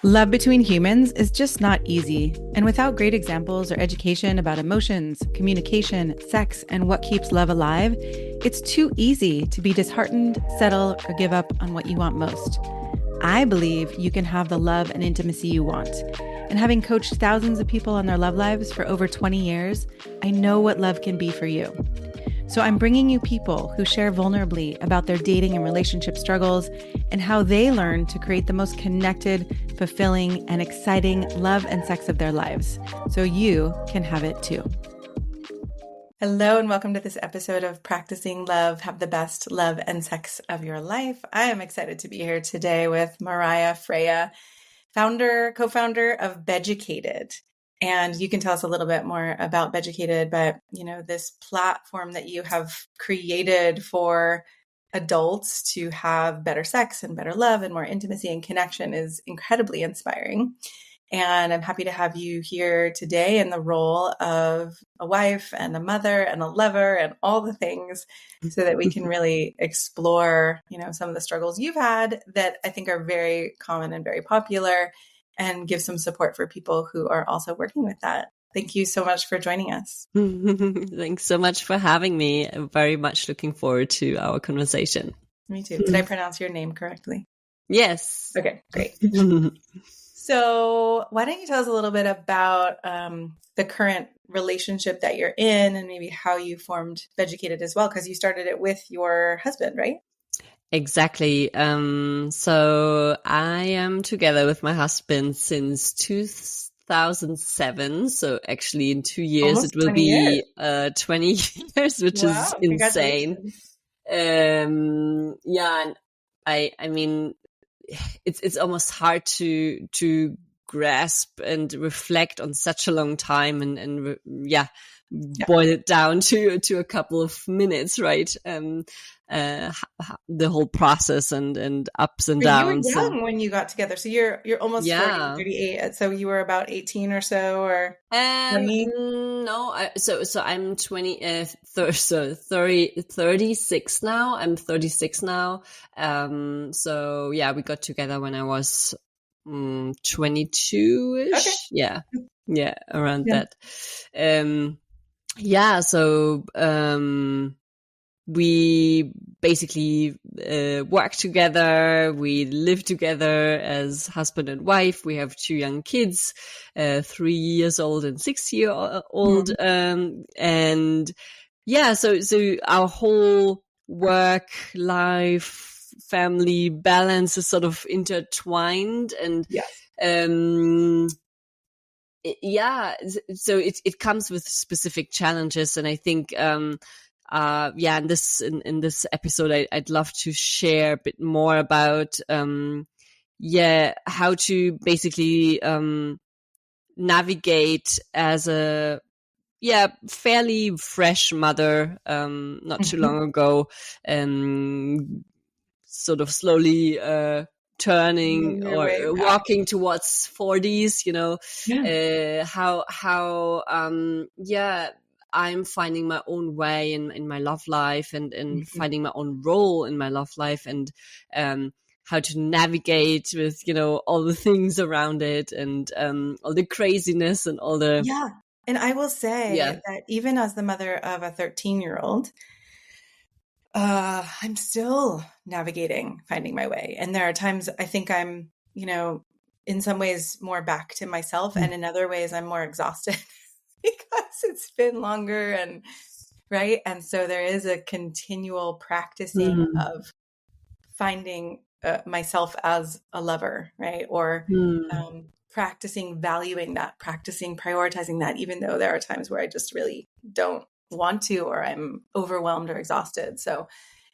Love between humans is just not easy, and without great examples or education about emotions, communication, sex, and what keeps love alive, it's too easy to be disheartened, settle, or give up on what you want most. I believe you can have the love and intimacy you want. And having coached thousands of people on their love lives for over 20 years, I know what love can be for you. So I'm bringing you people who share vulnerably about their dating and relationship struggles and how they learn to create the most connected, fulfilling, and exciting love and sex of their lives, so you can have it too. Hello and welcome to this episode of Practicing Love, Have the Best Love and Sex of Your Life. I am excited to be here today with Mariah Freya, co-founder of Beducated. And you can tell us a little bit more about Beducated, but this platform that you have created for adults to have better sex and better love and more intimacy and connection is incredibly inspiring. And I'm happy to have you here today in the role of a wife and a mother and a lover and all the things so that we can really explore, some of the struggles you've had that I think are very common and very popular, and give some support for people who are also working with that. Thank you so much for joining us. Thanks so much for having me. I'm very much looking forward to our conversation. Me too. Did I pronounce your name correctly? Yes. Okay, great. So why don't you tell us a little bit about the current relationship that you're in and maybe how you formed Beducated as well, because you started it with your husband, right? Exactly. So I am together with my husband since 2007. So actually in 2 years, Almost it will be years. 20 years, which is insane. And I mean, it's almost hard to grasp and reflect on such a long time and boil it down to a couple of minutes, right? The whole process and ups and downs. You were young when you got together, so you're almost 40, 38. So you were about 18 or so, or 20? No, so I'm 36 now. I'm 36 now. So yeah, we got together when I was 22-ish. Okay. Yeah, around that. So we basically work together. We live together as husband and wife. We have 2 young kids, 3 years old and 6 year old. So our whole work, life, family balance is sort of intertwined, and so it comes with specific challenges, and I think in this episode I'd love to share a bit more about how to basically navigate as a fairly fresh mother, not too long ago, sort of slowly turning or walking towards 40s, I'm finding my own way in my love life and finding my own role in my love life, and how to navigate with, all the things around it, and all the craziness and all the... Yeah. And I will say that even as the mother of a 13-year-old, I'm still navigating, finding my way. And there are times I think I'm, in some ways more back to myself, and in other ways I'm more exhausted because it's been longer, and right. And so there is a continual practicing of finding myself as a lover, right? Or practicing valuing that, practicing prioritizing that, even though there are times where I just really don't want to, or I'm overwhelmed or exhausted. So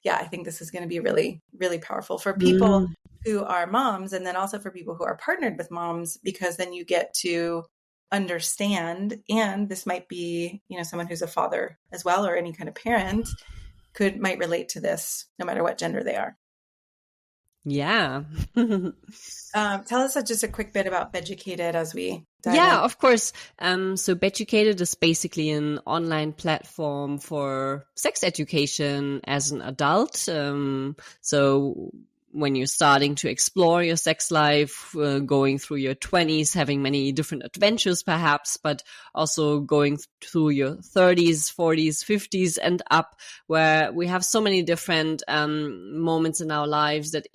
I think this is going to be really, really powerful for people who are moms, and then also for people who are partnered with moms, because then you get to understand, and this might be, someone who's a father as well, or any kind of parent might relate to this no matter what gender they are. Yeah. Tell us just a quick bit about Beducated as we dive in. Of course. So Beducated is basically an online platform for sex education as an adult. So when you're starting to explore your sex life, going through your 20s, having many different adventures perhaps, but also going through your 30s, 40s, 50s and up, where we have so many different moments in our lives that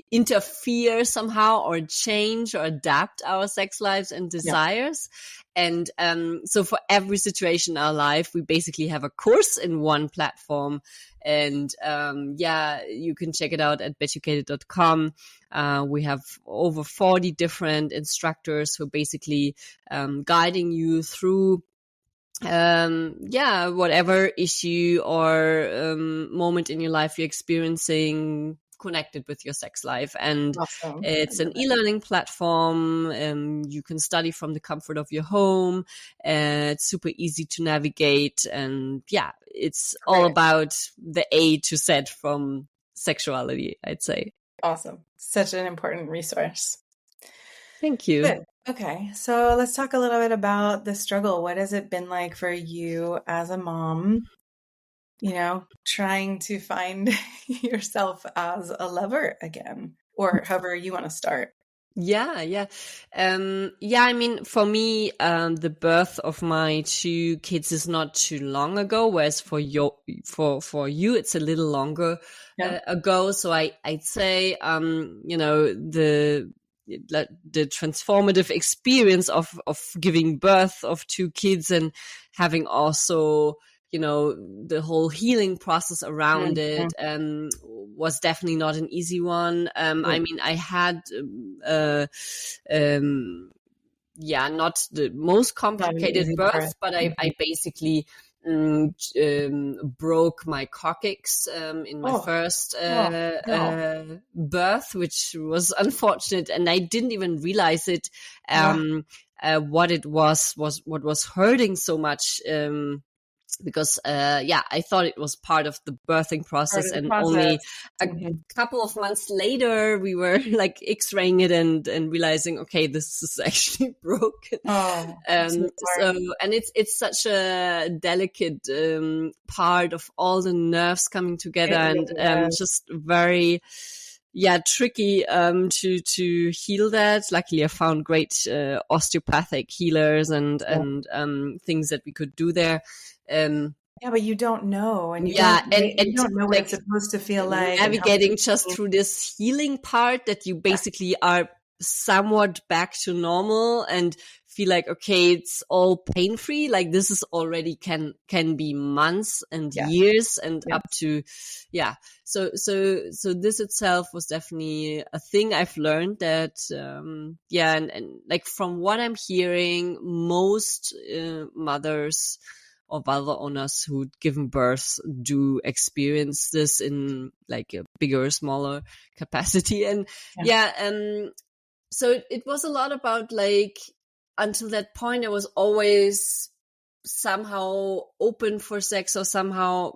interfere somehow or change or adapt our sex lives and desires. And so for every situation in our life, we basically have a course in one platform. And you can check it out at beducated.com. We have over 40 different instructors who are basically guiding you through whatever issue or moment in your life you're experiencing connected with your sex life. And awesome. It's an e-learning platform. You can study from the comfort of your home. It's super easy to navigate. And it's all about the A to Z from sexuality, I'd say. Awesome. Such an important resource. Thank you. Good. Okay. So let's talk a little bit about the struggle. What has it been like for you as a mom, trying to find yourself as a lover again, or however you want to start? Yeah. I mean, for me, the birth of my 2 kids is not too long ago, whereas for you, it's a little longer ago. So I'd say, the transformative experience of giving birth of 2 kids and having also, the whole healing process around it was definitely not an easy one. I mean, I had not the most complicated birth, but I basically broke my coccyx in my first birth, which was unfortunate, and I didn't even realize it. What it was what was hurting so much. Because I thought it was part of the birthing process, only a couple of months later we were like X-raying it and realizing, okay, this is actually broken. And it's such a delicate part of all the nerves coming together, and just very tricky to heal that. Luckily I found great osteopathic healers and things that we could do there. But you don't know, and you don't know what it's supposed to feel like. Navigating just through this healing part that you basically are somewhat back to normal and feel like, okay, it's all pain-free. Like this is already can be months and years and up to, So this itself was definitely a thing I've learned that, and like from what I'm hearing, most mothers or vulva owners who'd given birth do experience this in like a bigger or smaller capacity. And so it was a lot about like, until that point I was always somehow open for sex, or somehow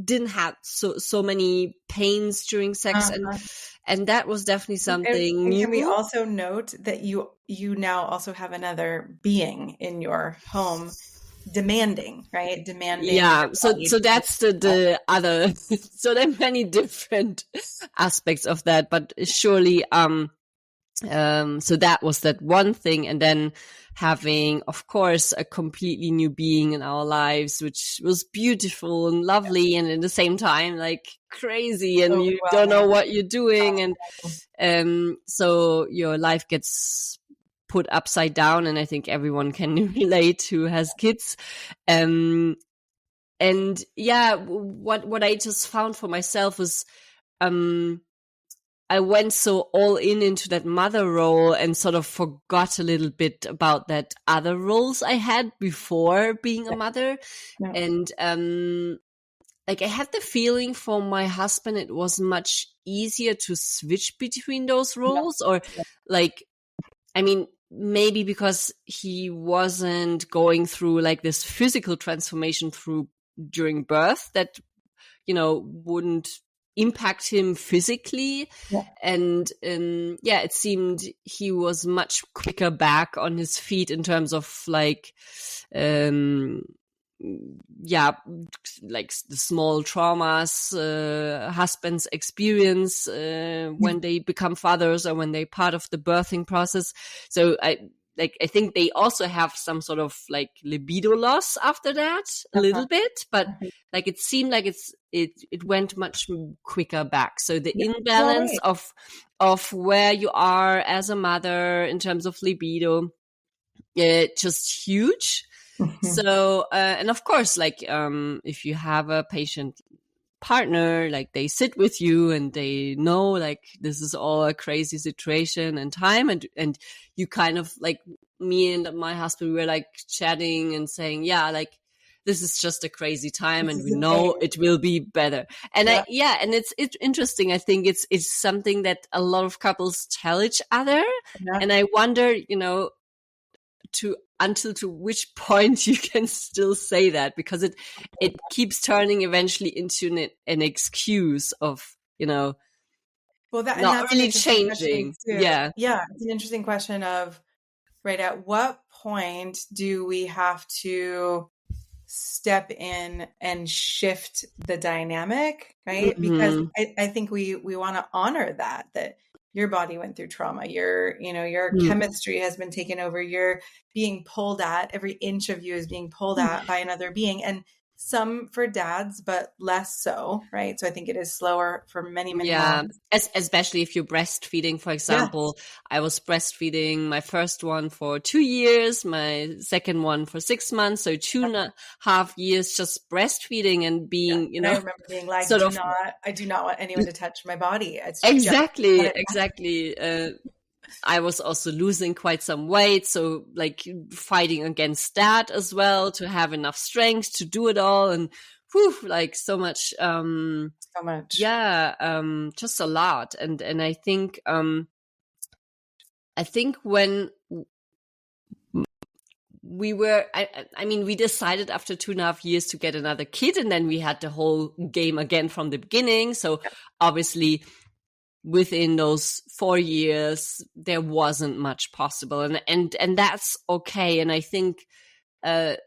didn't have so many pains during sex. And that was definitely something new. Can we also note that you now also have another being in your home demanding. So that's the other, so there are many different aspects of that, but surely so that was that one thing. And then having, of course, a completely new being in our lives, which was beautiful and lovely, and at the same time like crazy, and you don't know what you're doing. And so your life gets put upside down, and I think everyone can relate who has kids. What I just found for myself was, I went so all into that mother role and sort of forgot a little bit about that other roles I had before being a mother. And like I had the feeling for my husband, it was much easier to switch between those roles, or like, I mean, maybe because he wasn't going through like this physical transformation during birth that, wouldn't impact him physically. And it seemed he was much quicker back on his feet in terms of like like the small traumas husbands experience when they become fathers or when they're part of the birthing process. So I think they also have some sort of like libido loss after that, a little bit, but like it seemed like it went much quicker back. So the imbalance of where you are as a mother in terms of libido, just huge. So, and of course, like, if you have a patient partner, like they sit with you and they know like this is all a crazy situation and time, and you kind of like, me and my husband, we were like chatting and saying, yeah, like this is just a crazy time and we know it will be better. And and it's interesting. I think it's something that a lot of couples tell each other. And I wonder, you know, to which point you can still say that, because it keeps turning eventually into an excuse of, you know, not really changing. Yeah. It's an interesting question of, right, at what point do we have to step in and shift the dynamic, right? Mm-hmm. Because I think we want to honor that your body went through trauma. Your chemistry has been taken over. You're being pulled at. Every inch of you is being pulled at by another being. And some for dads, but less so, right? So I think it is slower for many moms. Especially if you're breastfeeding, for example. Yes. I was breastfeeding my first one for 2 years, my second one for 6 months. So 2.5 years just breastfeeding and being, you know. I remember being like, I do not want anyone to touch my body. It's exactly. I was also losing quite some weight, so like fighting against that as well, to have enough strength to do it all, and like so much, just a lot. And I think when we were, I mean, we decided after 2.5 years to get another kid, and then we had the whole game again from the beginning. So obviously, within those 4 years, there wasn't much possible, and that's okay. And I think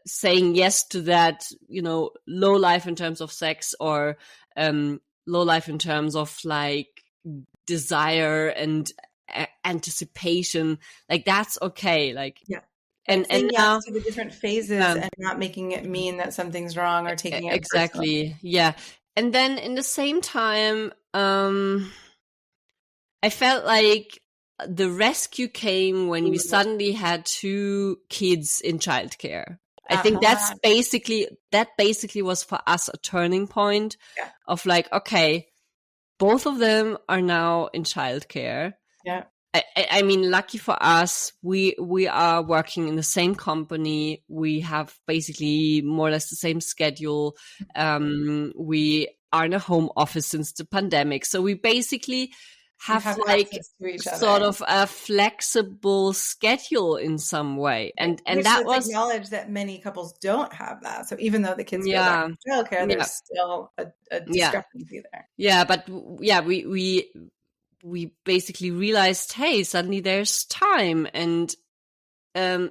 saying yes to that, you know, low life in terms of sex, or low life in terms of like desire and anticipation, like that's okay. Like and now yes to the different phases, and not making it mean that something's wrong or taking it exactly personally. And then in the same time, I felt like the rescue came when we suddenly had 2 kids in childcare. I think that basically was for us a turning point of like, okay, both of them are now in childcare. Yeah. I mean, lucky for us, we are working in the same company. We have basically more or less the same schedule. We are in a home office since the pandemic. So we basically have like sort of a flexible schedule in some way. And that was acknowledge that many couples don't have that. So even though the kids go back to childcare, there's still a discrepancy there. Yeah, but we basically realized, hey, suddenly there's time. And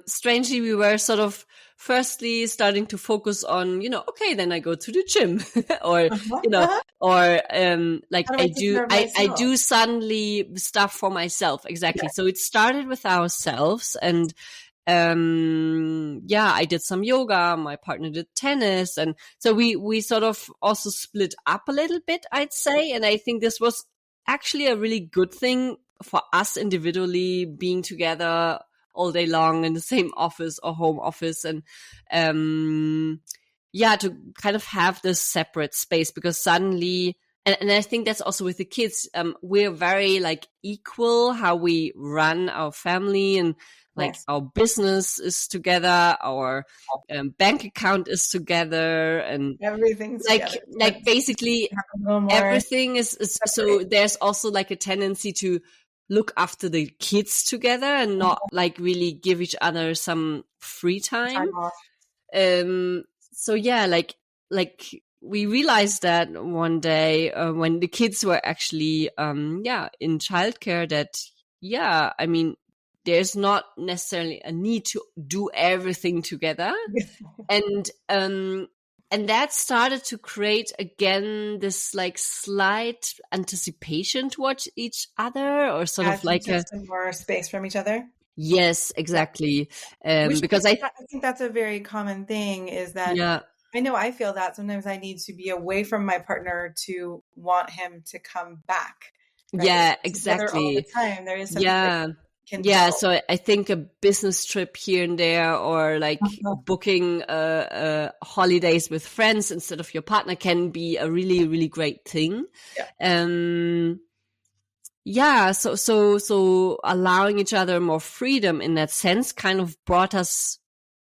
strangely, we were sort of firstly starting to focus on, you know, okay, then I go to the gym or, you know, or like I do suddenly stuff for myself. Exactly. So it started with ourselves, and I did some yoga, my partner did tennis. And so we sort of also split up a little bit, I'd say. And I think this was actually a really good thing for us individually, being together all day long in the same office or home office, and to kind of have this separate space, because suddenly, and I think that's also with the kids, we're very like equal how we run our family, and like our business is together, our bank account is together, and everything's like basically everything is so there's also like a tendency to look after the kids together and not like really give each other some free time. So like we realized that one day when the kids were actually in childcare, that I mean, there's not necessarily a need to do everything together. And that started to create again this like slight anticipation towards each other, or sort of like some more space from each other. Yes, exactly. Because I think that's a very common thing, is that I know I feel that sometimes I need to be away from my partner to want him to come back. Right? Yeah, exactly. All the time. There is something that can help. So I think a business trip here and there, or like booking holidays with friends instead of your partner, can be a really, really great thing. So allowing each other more freedom in that sense kind of brought us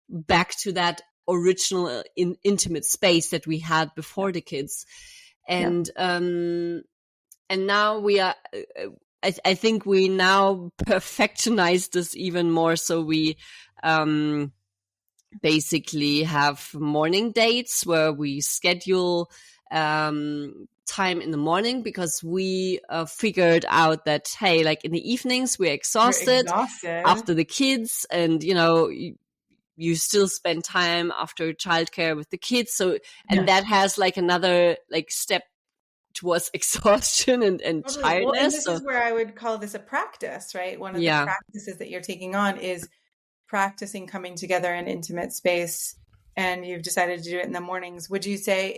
back to that original intimate space that we had before the kids. And now we are, I think we now perfectionize this even more. So we, basically have morning dates where we schedule, time in the morning, because we figured out that, hey, like in the evenings we're exhausted after the kids, and you still spend time after childcare with the kids. So, and that has like another like step towards exhaustion and tiredness. Well, and this is where I would call this a practice, right? One of the practices that you're taking on is practicing coming together in intimate space, and you've decided to do it in the mornings. Would you say,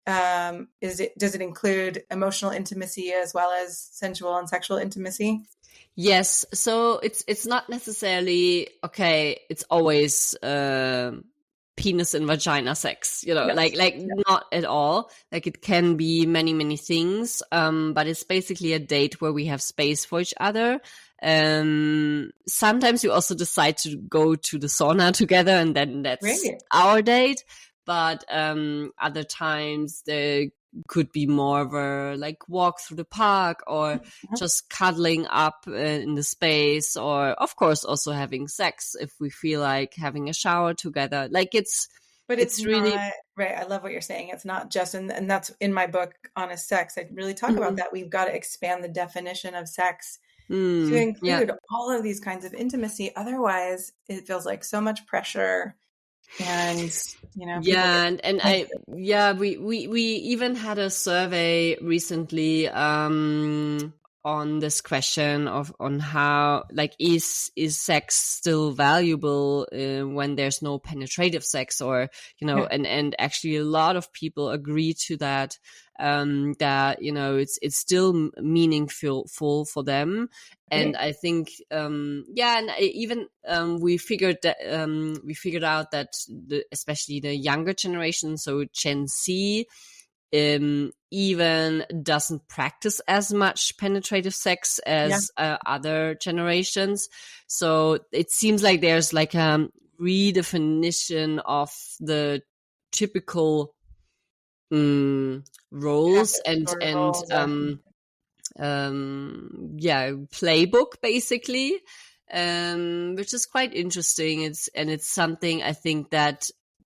does it include emotional intimacy as well as sensual and sexual intimacy? Yes. So it's not necessarily, it's always penis and vagina sex, not at all. Like it can be many, many things. But it's basically a date where we have space for each other. Sometimes we also decide to go to the sauna together, and then that's our date. But other times there could be more of a like walk through the park, or just cuddling up in the space, or of course also having sex if we feel like having a shower together. Like it's really not, right. I love what you're saying. It's not just, and that's in my book, Honest Sex. I really talk about that. We've got to expand the definition of sex to include all of these kinds of intimacy. Otherwise it feels like so much pressure. And we even had a survey recently on this question on how, like, is sex still valuable when there's no penetrative sex, or and actually a lot of people agree to that, that it's still meaningful for them. And I think and even we figured out that especially the younger generation, so Gen Z, even doesn't practice as much penetrative sex as other generations. So it seems like there's like a redefinition of the typical roles and playbook basically, which is quite interesting. It's something I think that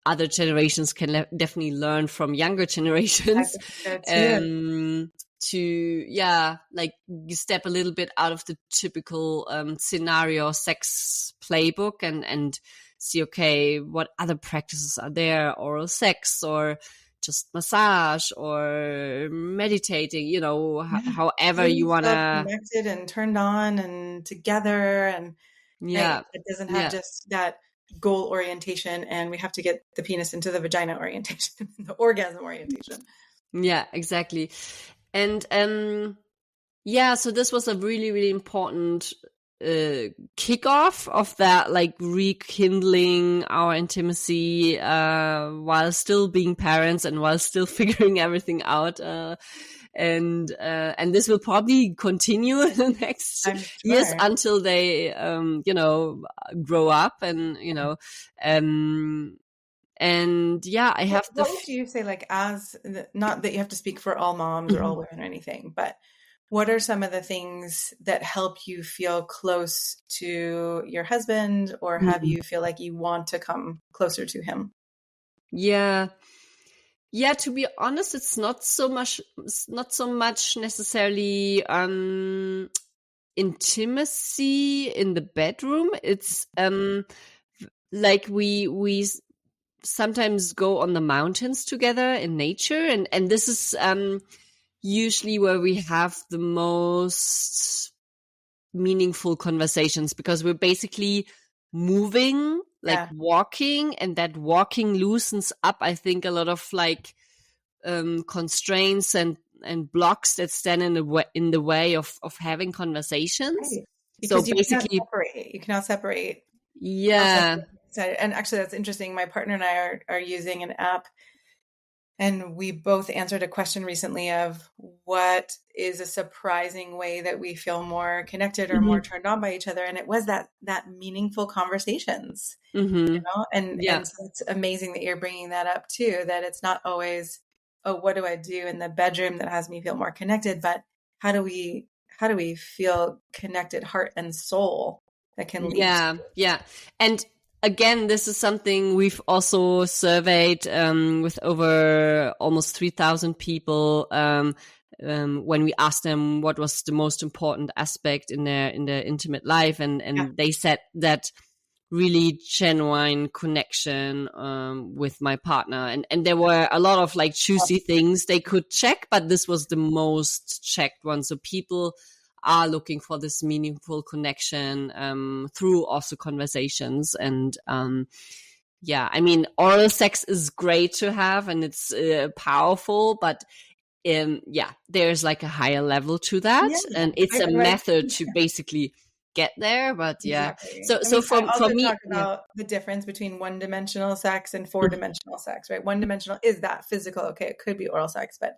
other generations can definitely learn from younger generations. Like you step a little bit out of the typical scenario sex playbook and see, what other practices are there? Oral sex, or just massage, or meditating, however you want to connected and turned on and together. And it doesn't have just that goal orientation, and we have to get the penis into the vagina orientation, the orgasm orientation. Yeah, exactly. And so this was a really, really important kickoff of that, like rekindling our intimacy while still being parents and while still figuring everything out. And this will probably continue in the next years until they grow up, and I have what would you say, like, as not that you have to speak for all moms or all women or anything, but what are some of the things that help you feel close to your husband, or have you feel like you want to come closer to him? Yeah, to be honest, it's not so much necessarily intimacy in the bedroom. It's like we sometimes go on the mountains together in nature, and this is usually where we have the most meaningful conversations, because we're basically moving, like walking, and that walking loosens up, I think, a lot of like constraints and blocks that stand in the way of having conversations. Right. Because so basically you cannot separate. Yeah. And actually that's interesting. My partner and I are using an app, and we both answered a question recently of what is a surprising way that we feel more connected or more turned on by each other. And it was that meaningful conversations, you know, and so it's amazing that you're bringing that up too, that it's not always, oh, what do I do in the bedroom that has me feel more connected? But how do we feel connected heart and soul that can lead to it? Yeah. And again, this is something we've also surveyed with over almost 3,000 people when we asked them what was the most important aspect in their intimate life, and they said that really genuine connection with my partner, and there were a lot of like juicy things they could check, but this was the most checked one. So people are looking for this meaningful connection through also conversations. And I mean, oral sex is great to have, and it's powerful, but there's like a higher level to that, and it's a method to basically get there. But so for me, talk about the difference between one-dimensional sex and four-dimensional sex, right? One-dimensional is that physical. Okay, it could be oral sex, but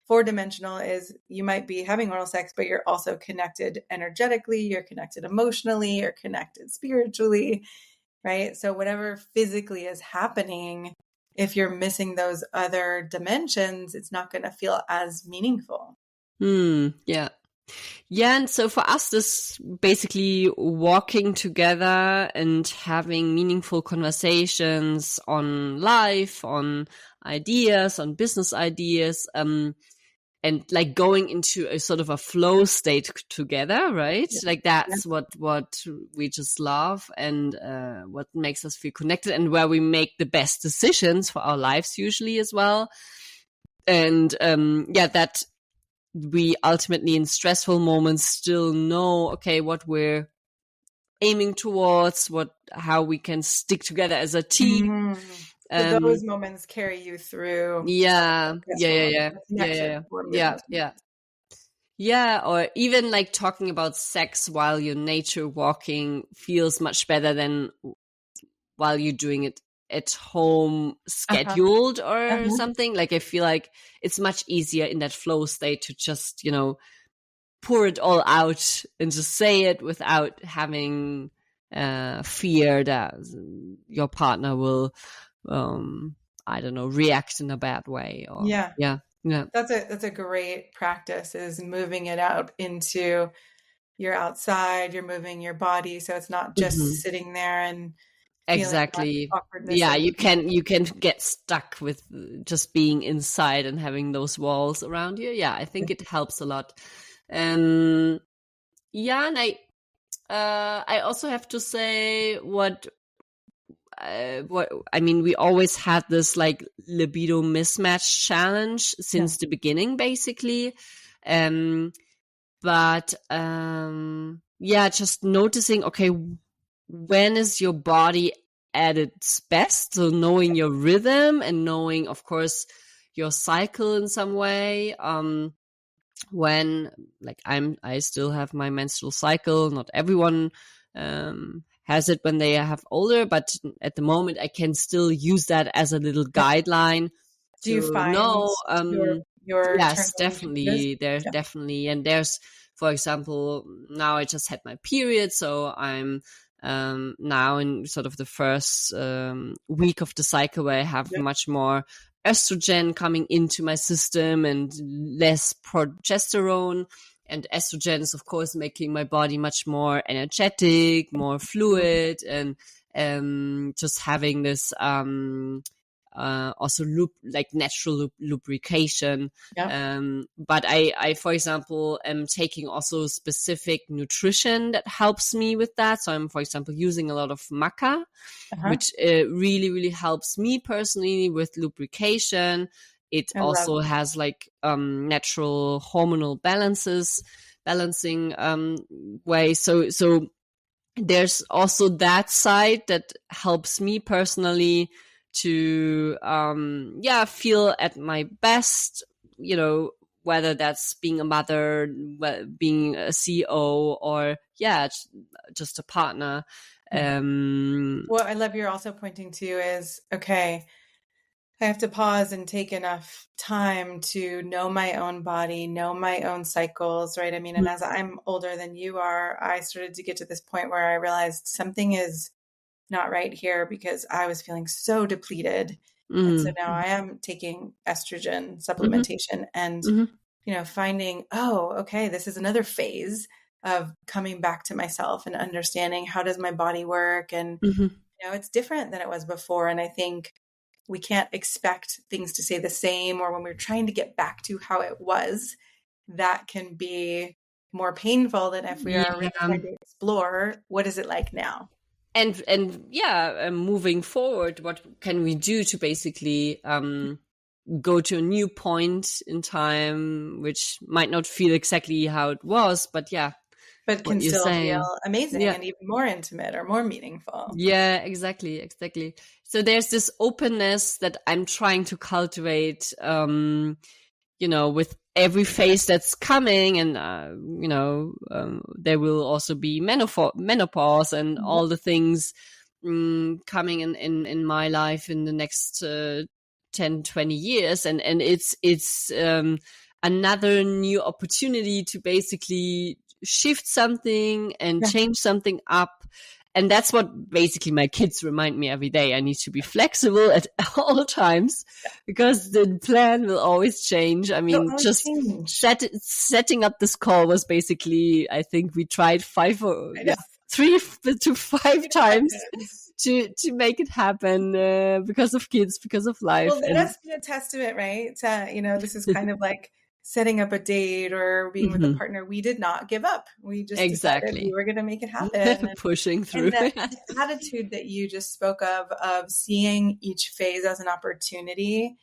four-dimensional is you might be having oral sex, but you're also connected energetically, you're connected emotionally, you're connected spiritually, right? So whatever physically is happening, if you're missing those other dimensions, it's not going to feel as meaningful. Yeah. And so for us, this basically walking together and having meaningful conversations on life, on ideas, on business ideas, and like going into a sort of a flow state together, right? Like that's what we just love, and what makes us feel connected, and where we make the best decisions for our lives usually as well. And that we ultimately in stressful moments still know, okay, what we're aiming towards, how we can stick together as a team. So those moments carry you through. Yeah. Or even like talking about sex while you're nature walking feels much better than while you're doing it at home scheduled or something. Like I feel like it's much easier in that flow state to just, pour it all out and just say it without having fear that your partner will I don't know, react in a bad way. Or that's a great practice, is moving it out into, you're outside, you're moving your body, so it's not just sitting there and exactly. Yeah, you can get stuck with just being inside and having those walls around you. Yeah, I think it helps a lot. And I also have to say what I mean, we always had this like libido mismatch challenge since the beginning, basically. But just noticing, okay, when is your body at its best? So knowing your rhythm and knowing, of course, your cycle in some way. When like I still have my menstrual cycle. Not everyone has it when they have older, but at the moment I can still use that as a little guideline. Do you find your yes, definitely. There's definitely, and there's, for example, now I just had my period, so I'm now in sort of the first week of the cycle where I have much more estrogen coming into my system and less progesterone. And estrogen is, of course, making my body much more energetic, more fluid, and just having this also like natural lubrication. Yeah. But I, for example, am taking also specific nutrition that helps me with that. So I'm, for example, using a lot of maca, which really, really helps me personally with lubrication. It also has like natural hormonal balancing way. So there's also that side that helps me personally to feel at my best, whether that's being a mother, being a CEO, or just a partner. What I love you're also pointing to is, okay, I have to pause and take enough time to know my own body, know my own cycles, right? I mean, and as I'm older than you are, I started to get to this point where I realized something is not right here because I was feeling so depleted. And so now I am taking estrogen supplementation and, finding, okay, this is another phase of coming back to myself and understanding how does my body work? And, it's different than it was before. And I think we can't expect things to stay the same, or when we're trying to get back to how it was, that can be more painful than if we are really trying to explore what is it like now. And moving forward, what can we do to basically go to a new point in time, which might not feel exactly how it was, but can still feel amazing and even more intimate or more meaningful. Yeah, exactly. So there's this openness that I'm trying to cultivate, with every phase that's coming, and there will also be menopause and all the things coming in my life in the next 10, 20 years, and it's another new opportunity to basically shift something and change something up. And that's what basically my kids remind me every day. I need to be flexible at all times because the plan will always change. I mean, setting up this call was basically, I think we tried 3 to 5 times to make it happen because of kids, because of life. Well, that's a testament, right? This is kind of like setting up a date or being with a partner. We did not give up. We just decided we were going to make it happen. Pushing through. And that attitude that you just spoke of seeing each phase as an opportunity,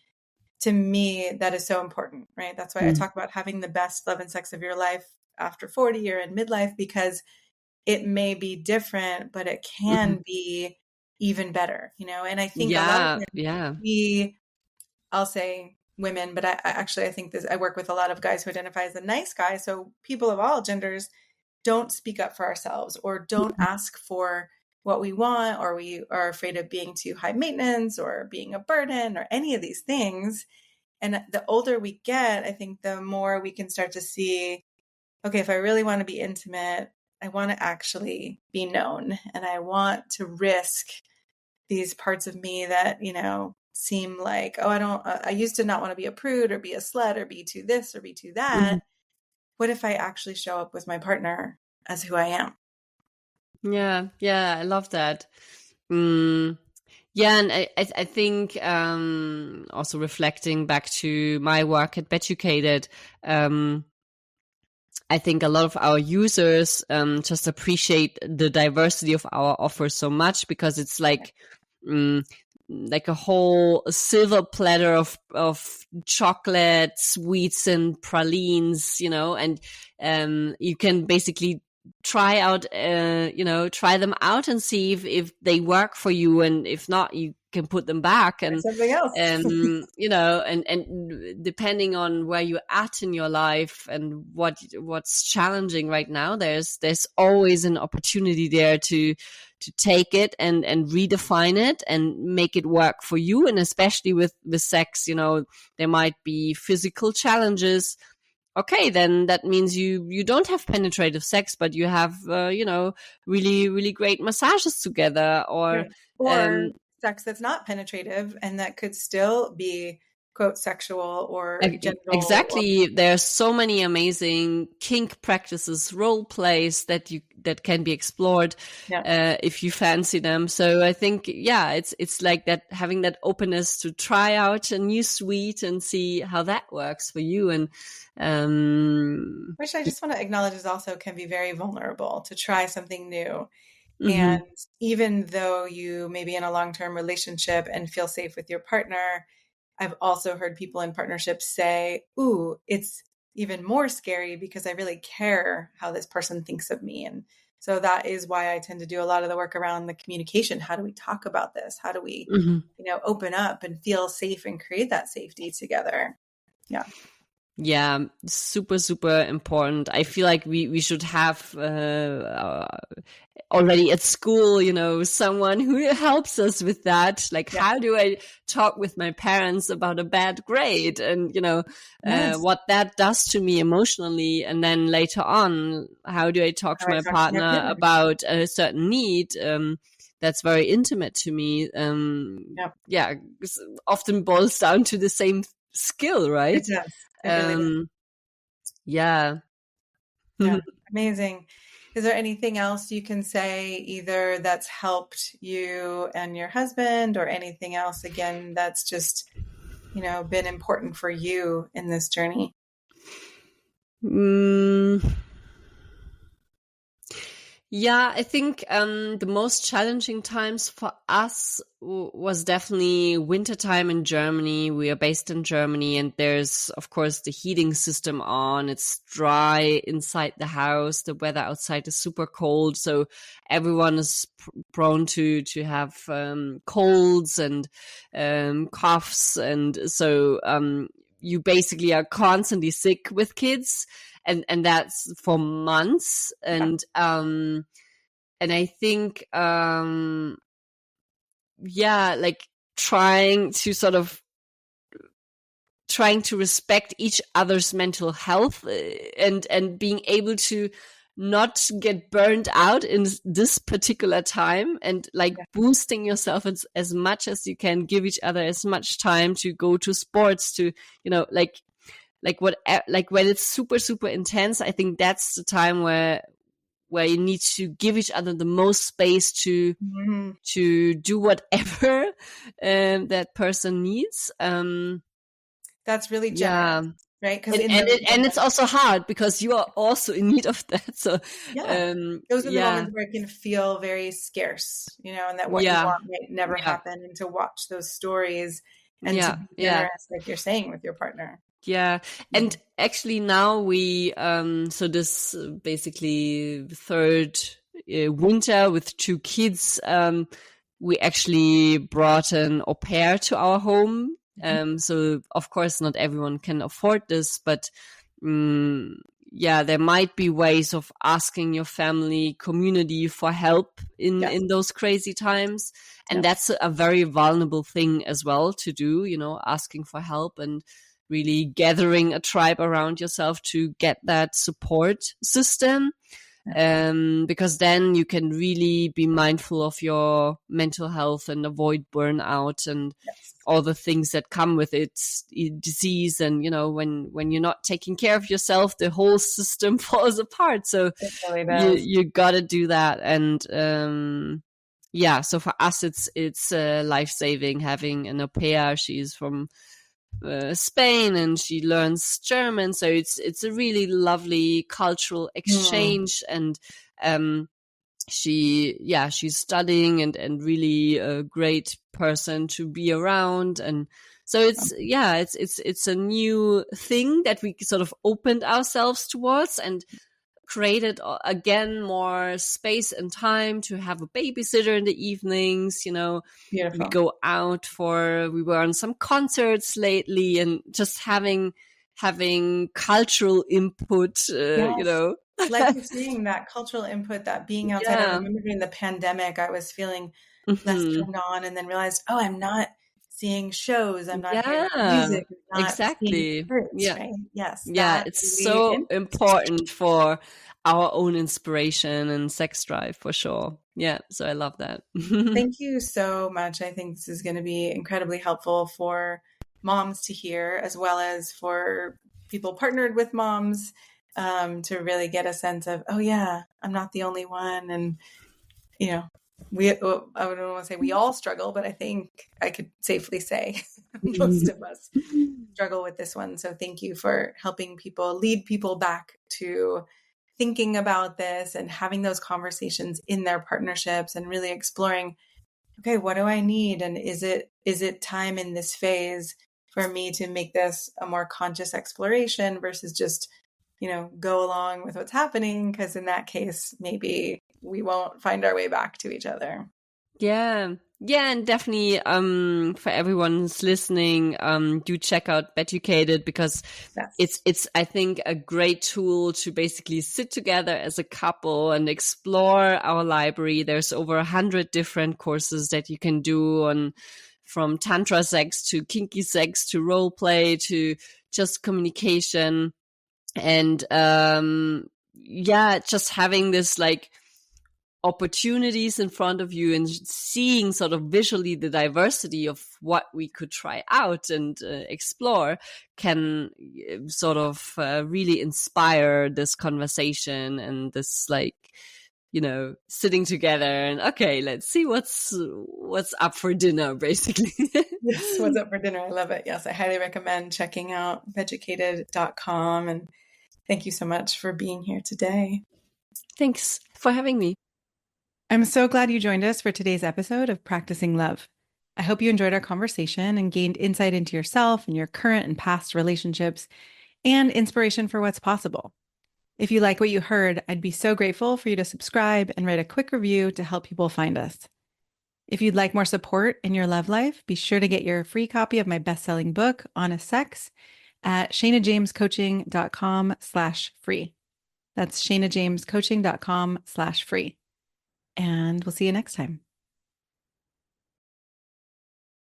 to me, that is so important, right? That's why I talk about having the best love and sex of your life after 40 or in midlife, because it may be different, but it can be even better, and I think a lot of I'll say women, but I think I work with a lot of guys who identify as a nice guy. So people of all genders don't speak up for ourselves or don't ask for what we want, or we are afraid of being too high maintenance or being a burden or any of these things. And the older we get, I think the more we can start to see, okay, if I really want to be intimate, I want to actually be known, and I want to risk these parts of me that, seem like, I used to not want to be a prude or be a slut or be too this or be too that. What if I actually show up with my partner as who I am? Yeah, I love that. And I think also reflecting back to my work at Beducated, I think a lot of our users just appreciate the diversity of our offers so much, because it's like a whole silver platter of chocolate, sweets, and pralines, and you can basically try them out and see if they work for you, and if not, you can put them back and something else. And and depending on where you're at in your life and what's challenging right now, there's always an opportunity there to take it and redefine it and make it work for you. And especially with sex, there might be physical challenges. Okay, then that means you don't have penetrative sex, but you have really, really great massages together, or sex that's not penetrative and that could still be, quote, sexual or genital. Exactly. There's so many amazing kink practices, role plays that that can be explored if you fancy them. So I think, it's like that, having that openness to try out a new sweet and see how that works for you. And which I just want to acknowledge is also can be very vulnerable to try something new. Mm-hmm. And even though you may be in a long-term relationship and feel safe with your partner, I've also heard people in partnerships say, ooh, it's even more scary because I really care how this person thinks of me. And so that is why I tend to do a lot of the work around the communication. How do we talk about this? How do we, open up and feel safe and create that safety together? Yeah. Yeah, super, super important. I feel like we should have already at school, someone who helps us with that. Like, how do I talk with my parents about a bad grade and, what that does to me emotionally? And then later on, how do I talk to my partner about a certain need? That's very intimate to me. Often boils down to the same skill, right? It does. It really does. Yeah. Amazing. Is there anything else you can say either that's helped you and your husband, or anything else, again, that's just, been important for you in this journey? Yeah, I think the most challenging times for us was definitely wintertime in Germany. We are based in Germany, and there's, of course, the heating system on. It's dry inside the house. The weather outside is super cold, so everyone is prone to have colds and coughs, and so you basically are constantly sick with kids. And that's for months. And I think, like trying to respect each other's mental health and being able to not get burned out in this particular time, and like boosting yourself as much as you can, give each other as much time to go to sports, to, like when it's super, super intense. I think that's the time where you need to give each other the most space to do whatever that person needs. That's really generous, right? Because and it's also hard because you are also in need of that. So those are the moments where it can feel very scarce, and that what you want might never happen, and to watch those stories and to be generous, like you're saying, with your partner. Yeah. And actually now we, so this basically third winter with 2 kids, we actually brought an au pair to our home. So of course not everyone can afford this, but, there might be ways of asking your family community for help in those crazy times. And that's a very vulnerable thing as well to do, asking for help and really gathering a tribe around yourself to get that support system. Because then you can really be mindful of your mental health and avoid burnout and all the things that come with it, disease. And, when you're not taking care of yourself, the whole system falls apart. So you gotta do that. And, so for us, it's life-saving having an au pair. She's from Spain and she learns German, so it's a really lovely cultural exchange. And she's studying and really a great person to be around. And so it's a new thing that we sort of opened ourselves towards and created again more space and time to have a babysitter in the evenings. Beautiful. We go out we were on some concerts lately, and just having cultural input, like you're saying, that cultural input, that being outside. I remember during the pandemic, I was feeling less turned on, and then realized, I'm not seeing shows, I'm not hearing music, I'm not seeing fruits, right? Yes. It's really so important for our own inspiration and sex drive, for sure. So I love that. Thank you so much. I think this is going to be incredibly helpful for moms to hear, as well as for people partnered with moms. to really get a sense of, oh yeah, I'm not the only one. And, I don't want to say we all struggle, but I think I could safely say most of us struggle with this one. So thank you for helping lead people back to thinking about this and having those conversations in their partnerships and really exploring, okay, what do I need? And is it time in this phase for me to make this a more conscious exploration versus just, go along with what's happening? Because in that case, maybe we won't find our way back to each other. Yeah. Yeah, and definitely for everyone who's listening, do check out Beducated, because it's I think a great tool to basically sit together as a couple and explore our library. There's over 100 different courses that you can do from tantra sex to kinky sex to role play to just communication. And just having this like opportunities in front of you and seeing sort of visually the diversity of what we could try out and explore can sort of really inspire this conversation and this like, sitting together and, okay, let's see what's up for dinner, basically. Yes, what's up for dinner. I love it. Yes, I highly recommend checking out Beducated.com. And thank you so much for being here today. Thanks for having me. I'm so glad you joined us for today's episode of Practicing Love. I hope you enjoyed our conversation and gained insight into yourself and your current and past relationships and inspiration for what's possible. If you like what you heard, I'd be so grateful for you to subscribe and write a quick review to help people find us. If you'd like more support in your love life, be sure to get your free copy of my best-selling book, Honest Sex, at shanajamescoaching.com/free. That's shanajamescoaching.com/free. And we'll see you next time.